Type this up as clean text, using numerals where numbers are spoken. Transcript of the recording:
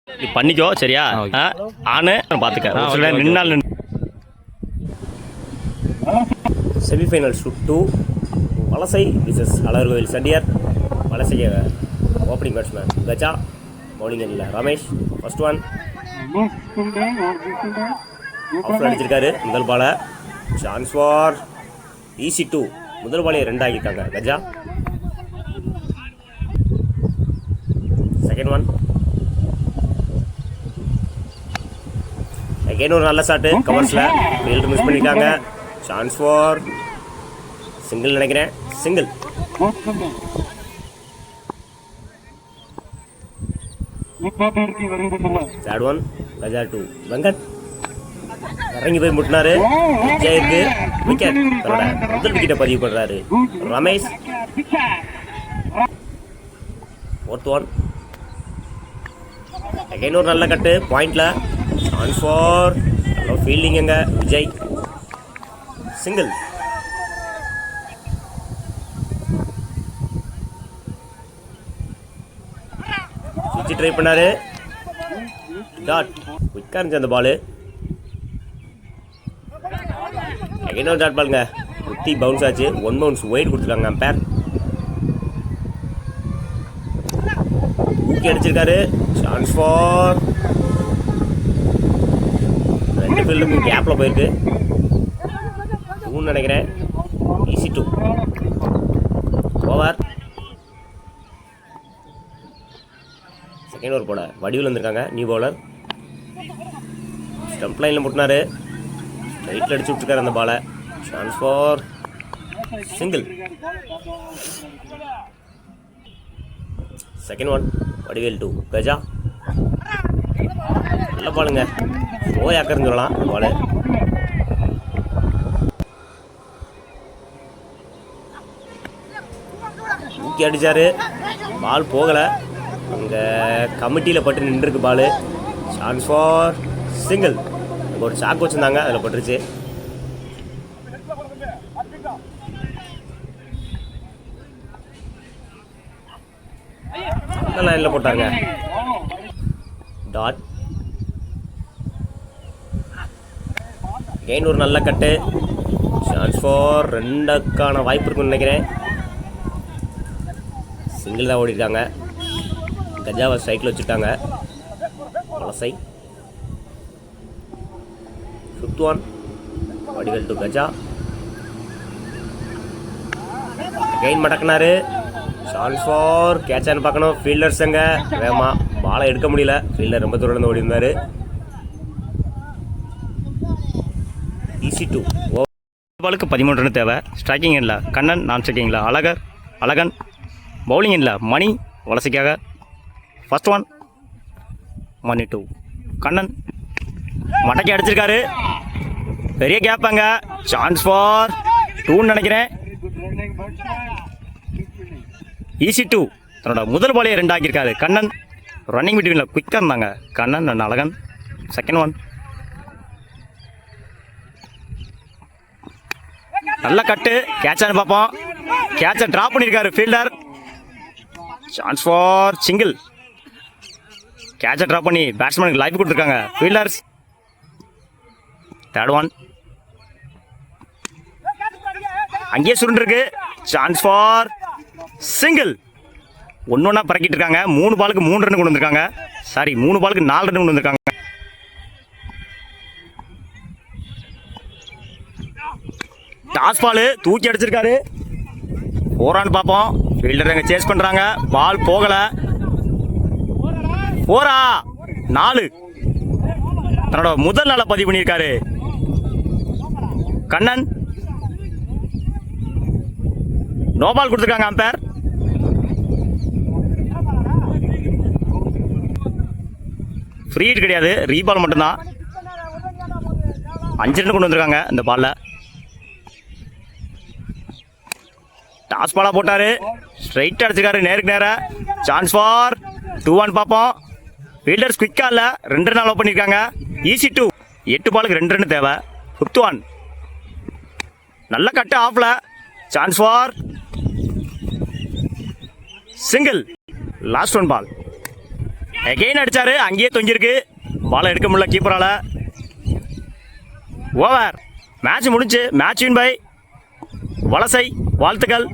நீ பண்ணிக்கோ சரியா? ஆனு பார்த்துக்க நின்னால் semi-final shoot 2 Valasai versus Alagarkovil Sandiyar. வலசைய ஓப்பனிங் பேட்ஸ்மேன் கஜா, பவுலிங் இல்லை ரமேஷ். ஃபர்ஸ்ட் ஒன் ஆஃப் அடிச்சிருக்காரு. முதல் பாலை சான்ஸ் ஃபார் ஈசி 2. முதல் பாலையை 2 ஆகியிருக்காங்க கஜா. செகண்ட் ஒன் அகைன் ஒரு நல்ல ஷாட்டு கவர்ஸ்ல ஃபீல்டு மிஸ் பண்ணிட்டாங்க. சான்ஸ் ஃபார் சிங்கிள் நினைக்கிறேன். Single. Third one Gaja 2. Venkat இறங்கி போய் முட்டினாரு. விஜய்க்கு விக்கெட். தன்னோட முதல் விக்கெட்டை பதிவு பண்றாரு ரமேஷ். ஃபோர்த் ஒன் அகைன் ஒரு நல்ல கட்டு பாயிண்ட்ல. சான்ஸ் ஃபார் ஃபீல்டிங் எங்க விஜய். சிங்கிள். சுவிட்ச் ட்ரை பண்ணாரு. டாட். குயிக்கா இருந்துச்சு அந்த பாலு. அகைன் ஒரு டாட் பாலுங்க. குத்தி பவுன்ஸ் ஆச்சு. 1 பவுன்ஸ் ஒயிட் கொடுத்துருக்காங்க அம்பேர். ஊக்கி அடிச்சிருக்காரு. சான்ஸ் ஃபார் ரெண்டு ஃபீல்டுக்கும் கேப்பில் போயிருக்கு. 2 நினைக்கிறேன். ஈசி 2. ஓவர். செகண்ட் ஓவர் போட வடிவில் வந்திருக்காங்க நியூ பவுலர். ஸ்டம்ப் லைனில் முட்டினாரு. ரைட்டில் அடிச்சு விட்டுருக்காரு அந்த பாலை. Chance for single. Second one Vadivel 2 Gaja. நல்ல பாலுங்க. ஓயாக்கர்னு சொல்லலாம் அந்த பாலு. ஊக்கி அடிச்சாரு. பால் போகலை. அங்கே கமிட்டியில் பட்டு நின்றுருக்கு பாலு. Chance for single. ஒரு சாக்கு வச்சுருந்தாங்க அதில் பட்டுருச்சு. லைனில் போட்டாங்க. டாட். கெயின் ஒரு நல்ல கட்டு. சான்ஸ் ஃபார் 2க்கான வாய்ப்பு இருக்குன்னு நினைக்கிறேன். சிங்கிள் தான் ஓடிருக்காங்க. கஜாவை ஸ்ட்ரைக்கில் வச்சுட்டாங்க வலசை. Fifth one Vadivel 2 Gaja. கெயின் மடக்கினாரு. சான்ஸ் ஃபார் கேட்சான்னு பார்க்கணும். ஃபீல்டர்ஸ் எங்க வேமா பாலை எடுக்க முடியல. ஃபீல்டர் ரொம்ப தூரம் ஓடி இருந்தாரு. ஈசி 2. பாலுக்கு 13 ரன் தேவை. ஸ்ட்ரைக்கிங் இல்லை கண்ணன், நான் ஸ்ட்ரைக்கிங்கில் அழகன், பவுலிங் இல்லை மணி வலசைக்காக. ஃபர்ஸ்ட் ஒன் மணி 2. கண்ணன் மடக்கி அடிச்சிருக்காரு. பெரிய கேப்பாங்க. சான்ஸ் ஃபார் 2 நினைக்கிறேன். ஈசி 2. தன்னோட முதல் பாலையை 2 ஆக்கியிருக்காரு கண்ணன். ரன்னிங் பிட்வீனில் குயிக்காக இருந்தாங்க Kannan and Azhagan. Second one நல்ல கட்டு. கேட்சான்னு பார்ப்போம். கேட்சை ட்ராப் பண்ணியிருக்காரு ஃபீல்டர். Chance for single. கேட்சை ட்ராப் பண்ணி பேட்ஸ்மேனுக்கு லைஃப் கொடுத்துருக்காங்க ஃபீல்டர்ஸ். தேர்ட் ஒன் அங்கேயே சுருண்டுருக்கு. Chance for single. ஒன்றா பறக்கிட்டு இருக்காங்க. 3 பாலுக்கு 3 ரன் கொண்டு வந்திருக்காங்க. சாரி 3 பாலுக்கு 4 ரன் கொண்டு வந்திருக்காங்க. டாஸ் பால் தூக்கி அடிச்சிருக்காரு. 4 ரன் பார்ப்போம். ஃபீல்டர் அங்கே சேஸ் பண்ணுறாங்க. பால் போகலை. 4 தன்னோட முதல் நாளை பதிவு பண்ணியிருக்காரு கண்ணன். நோ பால் கொடுத்துருக்காங்க அம்பேர். ஃப்ரீ ஹிட் கிடையாது, ரீபால் மட்டும்தான். 5 ரன் கொண்டு வந்திருக்காங்க இந்த பாலில். டாஸ் பாலாக போட்டார். ஸ்ட்ரைட்டாக அடிச்சிருக்காரு நேருக்கு நேராக. சான்ஸ் ஃபார் 2-1 பார்ப்போம். ஃபீல்டர்ஸ் குயிக்காக இல்லை 2 ரன் அலோவ் பண்ணியிருக்காங்க. ஈசி 2. 8 பாலுக்கு 2 ரன் தேவை. 5th ஒன் நல்ல கட்டு ஆஃபில். Chance for single. Last one ball. Again அடிச்சாரு, அங்கேயே தொங்கியிருக்கு. பாலை எடுக்க முடியல கீப்பரால. ஓவர். மேட்ச் முடிஞ்சு. மேட்ச் வின் பை வலசை. வாழ்த்துக்கள்.